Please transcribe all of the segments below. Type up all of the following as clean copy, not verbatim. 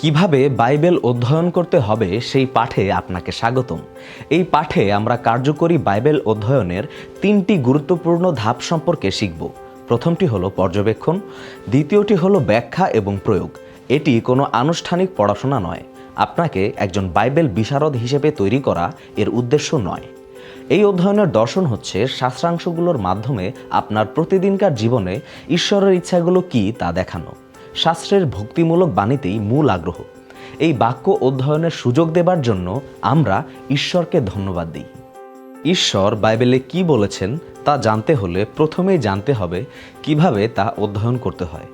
কিভাবে বাইবেল অধ্যয়ন করতে হবে সেই পাঠে আপনাকে স্বাগতম। এই পাঠে আমরা কার্যকরী বাইবেল অধ্যয়নের 3টি গুরুত্বপূর্ণ ধাপ সম্পর্কে শিখব। প্রথমটি হলো পর্যবেক্ষণ, দ্বিতীয়টি হলো ব্যাখ্যা এবং প্রয়োগ। এটি কোনো আনুষ্ঠানিক পড়াশোনা নয়, আপনাকে একজন বাইবেল বিশারদ হিসেবে তৈরি করা এর উদ্দেশ্য নয়। এই অধ্যয়নের দর্শন হচ্ছে শাস্ত্রাংশগুলোর মাধ্যমে আপনার প্রতিদিনকার জীবনে ঈশ্বরের ইচ্ছাগুলো কী তা দেখানো। শাস্ত্রের ভক্তিমূলক বাণীতেই মূল আগ্রহ। এই বাক্য অধ্যয়নের সুযোগ দেবার জন্য আমরা ঈশ্বরকে ধন্যবাদ দিই। ঈশ্বর বাইবেলে কি বলেছেন তা জানতে হলে প্রথমেই জানতে হবে কিভাবে তা অধ্যয়ন করতে হয়।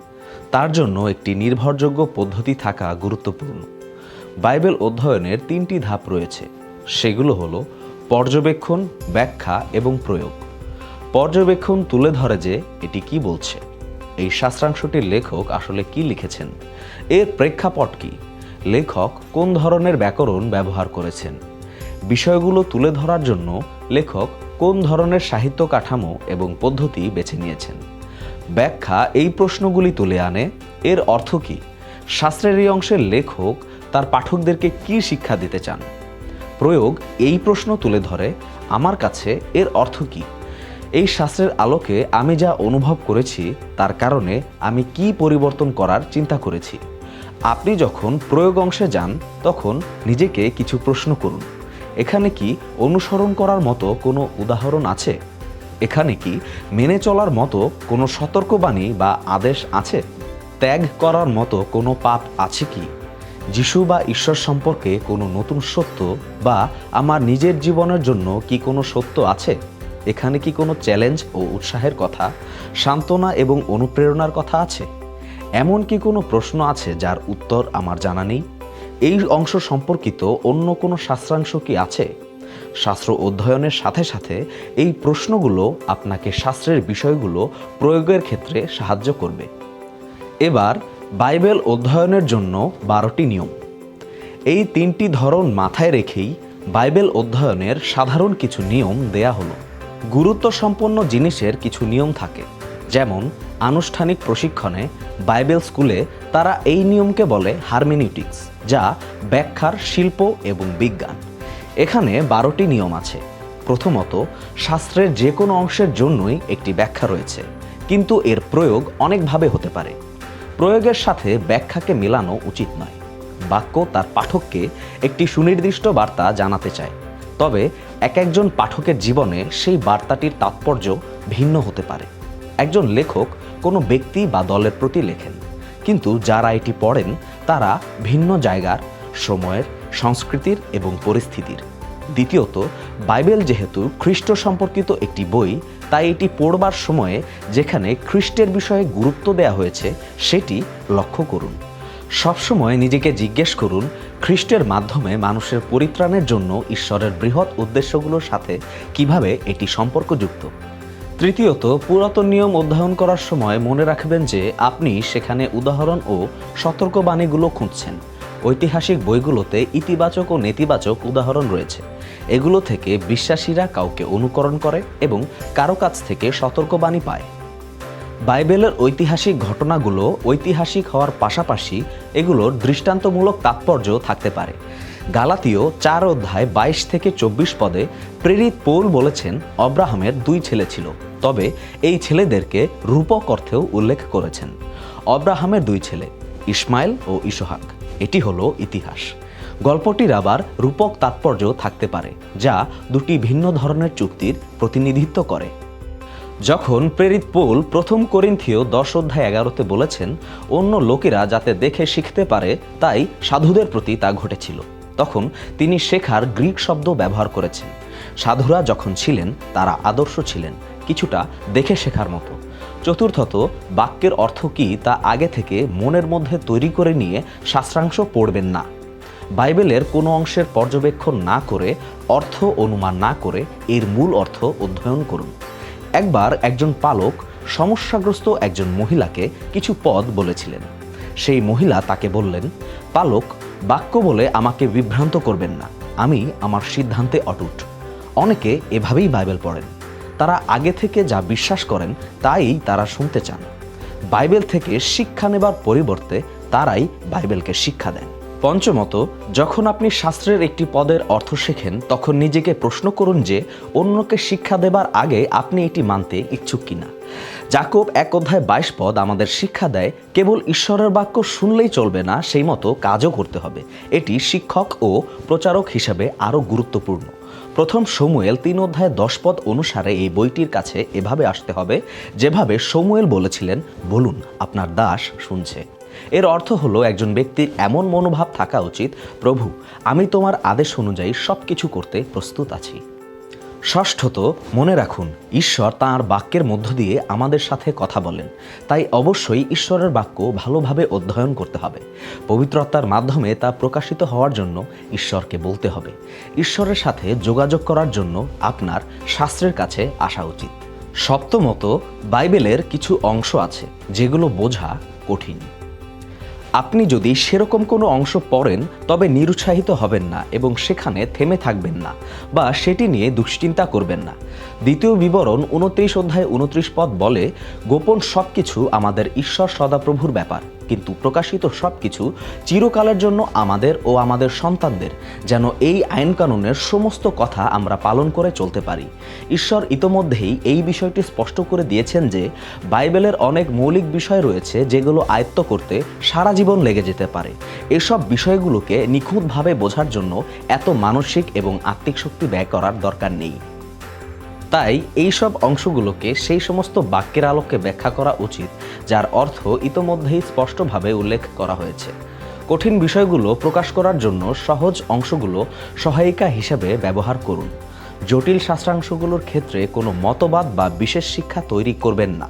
তার জন্য একটি নির্ভরযোগ্য পদ্ধতি থাকা গুরুত্বপূর্ণ। বাইবেল অধ্যয়নের 3টি ধাপ রয়েছে, সেগুলো হলো পর্যবেক্ষণ, ব্যাখ্যা এবং প্রয়োগ। পর্যবেক্ষণ তুলে ধরে যে এটি কি বলছে, এই শাস্ত্রাংশটির লেখক আসলে কি লিখেছেন, এর প্রেক্ষাপট কি, লেখক কোন ধরনের ব্যাকরণ ব্যবহার করেছেন, বিষয়গুলো তুলে ধরার জন্য লেখক কোন ধরনের সাহিত্য কাঠামো এবং পদ্ধতি বেছে নিয়েছেন। ব্যাখ্যা এই প্রশ্নগুলি তুলে আনে, এর অর্থ কি, শাস্ত্রের এই অংশের লেখক তার পাঠকদেরকে কি শিক্ষা দিতে চান। প্রয়োগ এই প্রশ্ন তুলে ধরে, আমার কাছে এর অর্থ কি, এই শাস্ত্রের আলোকে আমি যা অনুভব করেছি তার কারণে আমি কি পরিবর্তন করার চিন্তা করেছি। আপনি যখন প্রয়োগ অংশে যান তখন নিজেকে কিছু প্রশ্ন করুন, এখানে কি অনুসরণ করার মতো কোনো উদাহরণ আছে? এখানে কি মেনে চলার মতো কোনো সতর্কবাণী বা আদেশ আছে? ত্যাগ করার মতো কোনো পাপ আছে কি? যিশু বা ঈশ্বর সম্পর্কে কোনো নতুন সত্য বা আমার নিজের জীবনের জন্য কি কোনো সত্য আছে? এখানে কি কোনো চ্যালেঞ্জ ও উৎসাহের কথা, সান্ত্বনা এবং অনুপ্রেরণার কথা আছে? এমন কি কোনো প্রশ্ন আছে যার উত্তর আমার জানা নেই? এই অংশ সম্পর্কিত অন্য কোনো শাস্ত্রাংশ কি আছে? শাস্ত্র অধ্যয়নের সাথে সাথে এই প্রশ্নগুলো আপনাকে শাস্ত্রের বিষয়গুলো প্রয়োগের ক্ষেত্রে সাহায্য করবে। এবার বাইবেল অধ্যয়নের জন্য 12টি নিয়ম। এই 3টি ধরন মাথায় রেখেই বাইবেল অধ্যয়নের সাধারণ কিছু নিয়ম দেয়া হলো। গুরুত্বসম্পন্ন জিনিসের কিছু নিয়ম থাকে, যেমন আনুষ্ঠানিক প্রশিক্ষণে বাইবেল স্কুলে তারা এই নিয়মকে বলে হারমেনিউটিক্স, যা ব্যাখ্যার শিল্প এবং বিজ্ঞান। এখানে 12টি নিয়ম আছে। প্রথমত, শাস্ত্রের যে কোনো অংশের জন্যই একটি ব্যাখ্যা রয়েছে, কিন্তু এর প্রয়োগ অনেকভাবে হতে পারে। প্রয়োগের সাথে ব্যাখ্যাকে মেলানো উচিত নয়। বাক্য তার পাঠককে একটি সুনির্দিষ্ট বার্তা জানাতে চায়, তবে এক একজন পাঠকের জীবনে সেই বার্তাটির তাৎপর্য ভিন্ন হতে পারে। একজন লেখক কোনো ব্যক্তি বা দলের প্রতি লেখেন, কিন্তু যারা এটি পড়েন তারা ভিন্ন জায়গার, সময়ের, সংস্কৃতির এবং পরিস্থিতির। দ্বিতীয়ত, বাইবেল যেহেতু খ্রিস্ট সম্পর্কিত একটি বই, তাই এটি পড়বার সময়ে যেখানে খ্রিস্টের বিষয়ে গুরুত্ব দেওয়া হয়েছে সেটি লক্ষ্য করুন। সবসময় নিজেকে জিজ্ঞেস করুন, খ্রিস্টের মাধ্যমে মানুষের পরিত্রাণের জন্য ঈশ্বরের বৃহৎ উদ্দেশ্যগুলোর সাথে কিভাবে এটি সম্পর্কযুক্ত। তৃতীয়ত, পুরাতন নিয়ম অধ্যয়ন করার সময় মনে রাখবেন যে আপনি সেখানে উদাহরণ ও সতর্কবাণীগুলো খুঁজছেন। ঐতিহাসিক বইগুলোতে ইতিবাচক ও নেতিবাচক উদাহরণ রয়েছে। এগুলো থেকে বিশ্বাসীরা কাউকে অনুকরণ করে এবং কারো কাছ থেকে সতর্কবাণী পায়। বাইবেলের ঐতিহাসিক ঘটনাগুলো ঐতিহাসিক হওয়ার পাশাপাশি এগুলোর দৃষ্টান্তমূলক তাৎপর্য থাকতে পারে। গালাতীয় 4 অধ্যায় 22 থেকে 24 পদে প্রেরিত পৌল বলেছেন, অব্রাহামের 2 ছেলে ছিল, তবে এই ছেলেদেরকে রূপক অর্থেও উল্লেখ করেছেন। অব্রাহামের 2 ছেলে, ইসমাইল ও ইসহাক। এটি হলো ইতিহাস। গল্পটির আবার রূপক তাৎপর্য থাকতে পারে, যা 2টি ভিন্ন ধরনের চুক্তির প্রতিনিধিত্ব করে। যখন প্রেরিত পৌল প্রথম করিন্থীয় 10 অধ্যায় 11-তে বলেছেন, অন্য লোকেরা যাতে দেখে শিখতে পারে তাই সাধুদের প্রতি তা ঘটেছিল, তখন তিনি শেখার গ্রিক শব্দ ব্যবহার করেছেন। সাধুরা যখন ছিলেন তারা আদর্শ ছিলেন, কিছুটা দেখে শেখার মতো। চতুর্থত, বাক্যের অর্থ কী তা আগে থেকে মনের মধ্যে তৈরি করে নিয়ে শাস্ত্রাংশ পড়বেন না। বাইবেলের কোনো অংশের পর্যবেক্ষণ না করে, অর্থ অনুমান না করে এর মূল অর্থ অধ্যয়ন করুন। একবার একজন পালক সমস্যাগ্রস্ত একজন মহিলাকে কিছু পদ বলেছিলেন। সেই মহিলা তাকে বললেন, পালক, বাক্য বলে আমাকে বিভ্রান্ত করবেন না, আমি আমার সিদ্ধান্তে অটুট। অনেকে এভাবেই বাইবেল পড়েন। তারা আগে থেকে যা বিশ্বাস করেন তাই তারা শুনতে চান। বাইবেল থেকে শিক্ষা নেবার পরিবর্তে তারাই বাইবেলকে শিক্ষা দেন। পঞ্চমত, যখন আপনি শাস্ত্রের একটি পদের অর্থ শেখেন তখন নিজেকে প্রশ্ন করুন যে অন্যকে শিক্ষা দেবার আগে আপনি এটি মানতে ইচ্ছুক কিনা। যাকব 1:22 পদ আমাদের শিক্ষা দেয় কেবল ঈশ্বরের বাক্য শুনলেই চলবে না, সেই মতো কাজও করতে হবে। এটি শিক্ষক ও প্রচারক হিসাবে আরও গুরুত্বপূর্ণ। প্রথম শমূয়েল 3:10 পদ অনুসারে এই বইটির কাছে এভাবে আসতে হবে যেভাবে শমূয়েল বলেছিলেন, বলুন আপনার দাস শুনছে। এর অর্থ হলো একজন ব্যক্তির এমন মনোভাব থাকা উচিত, প্রভু আমি তোমার আদেশ অনুযায়ী সব কিছু করতে প্রস্তুত আছি। ষষ্ঠত, মনে রাখুন ঈশ্বর তাঁর বাক্যের মধ্য দিয়ে আমাদের সাথে কথা বলেন, তাই অবশ্যই ঈশ্বরের বাক্য ভালোভাবে অধ্যয়ন করতে হবে। পবিত্র আত্মার মাধ্যমে তা প্রকাশিত হওয়ার জন্য ঈশ্বরকে বলতে হবে। ঈশ্বরের সাথে যোগাযোগ করার জন্য আপনার শাস্ত্রের কাছে আসা উচিত। সপ্তমত, বাইবেলের কিছু অংশ আছে যেগুলো বোঝা কঠিন। আপনি যদি সেরকম কোনো অংশ পড়েন তবে নিরুৎসাহিত হবেন না এবং সেখানে থেমে থাকবেন না বা সেটি নিয়ে দুশ্চিন্তা করবেন না। দ্বিতীয় বিবরণ 29:29 পদ বলে, গোপন সব কিছু আমাদের ঈশ্বর সদাপ্রভুর ব্যাপার, কিন্তু প্রকাশিত সব কিছু চিরকালের জন্য আমাদের ও আমাদের সন্তানদের, যেন এই আইন কানুনের সমস্ত কথা আমরা পালন করে চলতে পারি। ঈশ্বর ইতোমধ্যেই এই বিষয়টি স্পষ্ট করে দিয়েছেন যে বাইবেলের অনেক মৌলিক বিষয় রয়েছে যেগুলো আয়ত্ত করতে সারা জীবন লেগে যেতে পারে। এসব বিষয়গুলোকে নিখুঁতভাবে বোঝার জন্য এত মানসিক এবং আত্মিক শক্তি ব্যয় করার দরকার নেই। তাই এই সব অংশগুলোকে সেই সমস্ত বাক্যের আলোকে ব্যাখ্যা করা উচিত যার অর্থ ইতোমধ্যেই স্পষ্টভাবে উল্লেখ করা হয়েছে। কঠিন বিষয়গুলো প্রকাশ করার জন্য সহজ অংশগুলো সহায়িকা হিসেবে ব্যবহার করুন। জটিল শাস্ত্রাংশগুলোর ক্ষেত্রে কোনো মতবাদ বা বিশেষ শিক্ষা তৈরি করবেন না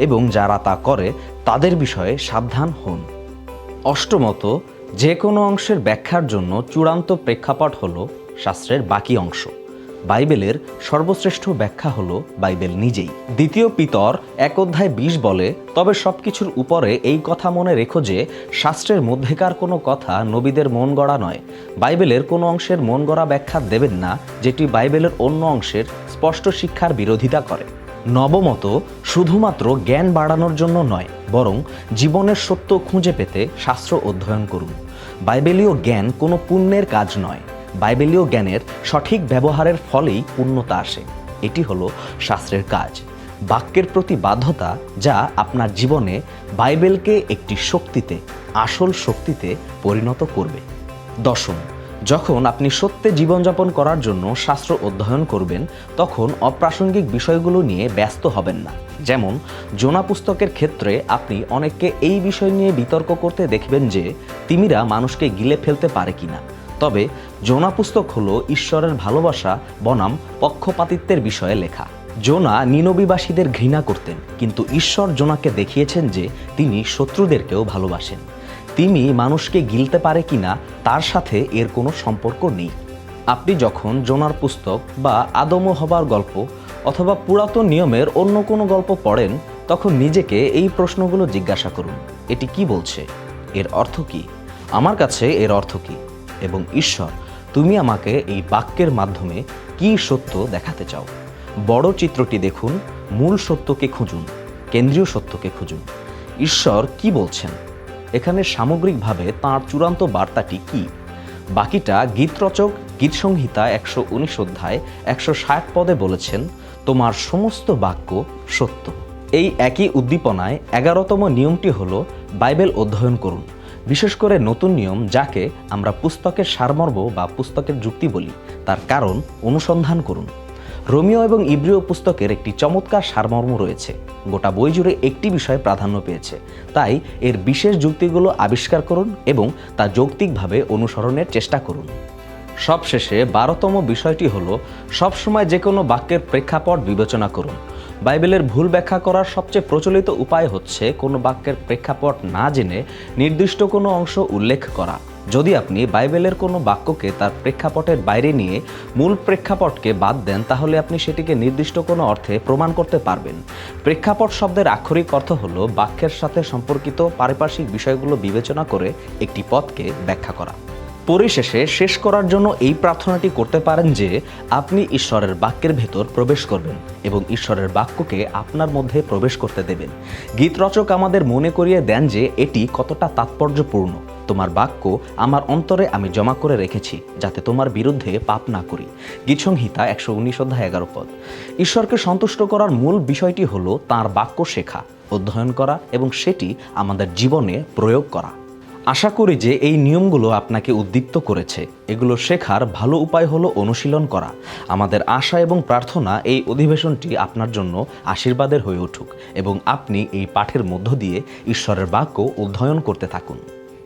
এবং যারা তা করে তাদের বিষয়ে সাবধান হন। অষ্টমত, যে কোনো অংশের ব্যাখ্যার জন্য চূড়ান্ত প্রেক্ষাপট হলো শাস্ত্রের বাকি অংশ। বাইবেলের সর্বশ্রেষ্ঠ ব্যাখ্যা হলো বাইবেল নিজেই। দ্বিতীয় পিতর 1:20 বলে, তবে সবকিছুর উপরে এই কথা মনে রেখো যে শাস্ত্রের মধ্যেকার কোনো কথা নবীদের মন গড়া নয়। বাইবেলের কোনো অংশের মন গড়া ব্যাখ্যা দেবেন না যেটি বাইবেলের অন্য অংশের স্পষ্ট শিক্ষার বিরোধিতা করে। নবমত, শুধুমাত্র জ্ঞান বাড়ানোর জন্য নয়, বরং জীবনের সত্য খুঁজে পেতে শাস্ত্র অধ্যয়ন করুন। বাইবেলীয় জ্ঞান কোনো পুণ্যের কাজ নয়, বাইবেলীয় জ্ঞানের সঠিক ব্যবহারের ফলেই পূর্ণতা আসে। এটি হলো শাস্ত্রের কাজ, বাক্যের প্রতি বাধ্যতা যা আপনার জীবনে বাইবেলকে একটি শক্তিতে, আসল শক্তিতে পরিণত করবে। দশম, যখন আপনি সত্যে জীবনযাপন করার জন্য শাস্ত্র অধ্যয়ন করবেন তখন অপ্রাসঙ্গিক বিষয়গুলো নিয়ে ব্যস্ত হবেন না। যেমন জোনা পুস্তকের ক্ষেত্রে আপনি অনেককে এই বিষয় নিয়ে বিতর্ক করতে দেখবেন যে তিমিরা মানুষকে গিলে ফেলতে পারে কিনা। তবে জোনা পুস্তক হলো ঈশ্বরের ভালোবাসা বনাম পক্ষপাতিত্বের বিষয়ে লেখা। জোনা নিনবীবাসীদের ঘৃণা করতেন, কিন্তু ঈশ্বর জোনাকে দেখিয়েছেন যে তিনি শত্রুদেরকেও ভালোবাসেন। তিমি মানুষকে গিলতে পারে কিনা তার সাথে এর কোনো সম্পর্ক নেই। আপনি যখন জোনার পুস্তক বা আদম ও হবার গল্প অথবা পুরাতন নিয়মের অন্য কোনো গল্প পড়েন তখন নিজেকে এই প্রশ্নগুলো জিজ্ঞাসা করুন, এটি কি বলছে? এর অর্থ কি? আমার কাছে এর অর্থ কি? এবং ঈশ্বর, তুমি আমাকে এই বাক্যের মাধ্যমে কি সত্য দেখাতে চাও? বড় চিত্রটি দেখুন, মূল সত্যকে খুঁজুন, কেন্দ্রীয় সত্যকে খুঁজুন। ঈশ্বর কি বলছেন? এখানে সামগ্রিকভাবে তাঁর চূড়ান্ত বার্তাটি কি? বাকিটা গীতরচক গীতসংহিতা 119 অধ্যায় 160 পদে বলেছেন, তোমার সমস্ত বাক্য সত্য। এই একই উদ্দীপনায় 11তম নিয়মটি হলো বাইবেল অধ্যয়ন করুন, বিশেষ করে নতুন নিয়ম যাকে আমরা পুস্তকের সারমর্ম বা পুস্তকের যুক্তি বলি, তার কারণ অনুসন্ধান করুন। রোমিও এবং ইব্রিয় পুস্তকের একটি চমৎকার সারমর্ম রয়েছে, গোটা বই জুড়ে একটি বিষয় প্রাধান্য পেয়েছে, তাই এর বিশেষ যুক্তিগুলো আবিষ্কার করুন এবং তা যৌক্তিকভাবে অনুসরণের চেষ্টা করুন। সবশেষে 12তম বিষয়টি হলো সবসময় যে কোনো বাক্যের প্রেক্ষাপট বিবেচনা করুন। বাইবেলের ভুল ব্যাখ্যা করার সবচেয়ে প্রচলিত উপায় হচ্ছে কোনো বাক্যের প্রেক্ষাপট না জেনে নির্দিষ্ট কোনো অংশ উল্লেখ করা। যদি আপনি বাইবেলের কোনো বাক্যকে তার প্রেক্ষাপটের বাইরে নিয়ে মূল প্রেক্ষাপটকে বাদ দেন তাহলে আপনি সেটিকে নির্দিষ্ট কোনো অর্থে প্রমাণ করতে পারবেন। প্রেক্ষাপট শব্দের আক্ষরিক অর্থ হলো বাক্যের সাথে সম্পর্কিত পারিপার্শ্বিক বিষয়গুলো বিবেচনা করে একটি পদকে ব্যাখ্যা করা। পরিশেষে শেষ করার জন্য এই প্রার্থনাটি করতে পারেন যে আপনি ঈশ্বরের বাক্যের ভেতর প্রবেশ করবেন এবং ঈশ্বরের বাক্যকে আপনার মধ্যে প্রবেশ করতে দেবেন। গীতরচক আমাদের মনে করিয়ে দেন যে এটি কতটা তাৎপর্যপূর্ণ। তোমার বাক্য আমার অন্তরে আমি জমা করে রেখেছি, যাতে তোমার বিরুদ্ধে পাপ না করি। গীতসংহিতা 119 অধ্যায় 11 পদ। ঈশ্বরকে সন্তুষ্ট করার মূল বিষয়টি হলো তাঁর বাক্য শেখা, অধ্যয়ন করা এবং সেটি আমাদের জীবনে প্রয়োগ করা। আশা করি যে এই নিয়মগুলো আপনাকে উদ্দীপ্ত করেছে। এগুলো শেখার ভালো উপায় হলো অনুশীলন করা। আমাদের আশা এবং প্রার্থনা এই অধিবেশনটি আপনার জন্য আশীর্বাদের হয়ে উঠুক এবং আপনি এই পাঠের মধ্য দিয়ে ঈশ্বরের বাক্য অধ্যয়ন করতে থাকুন।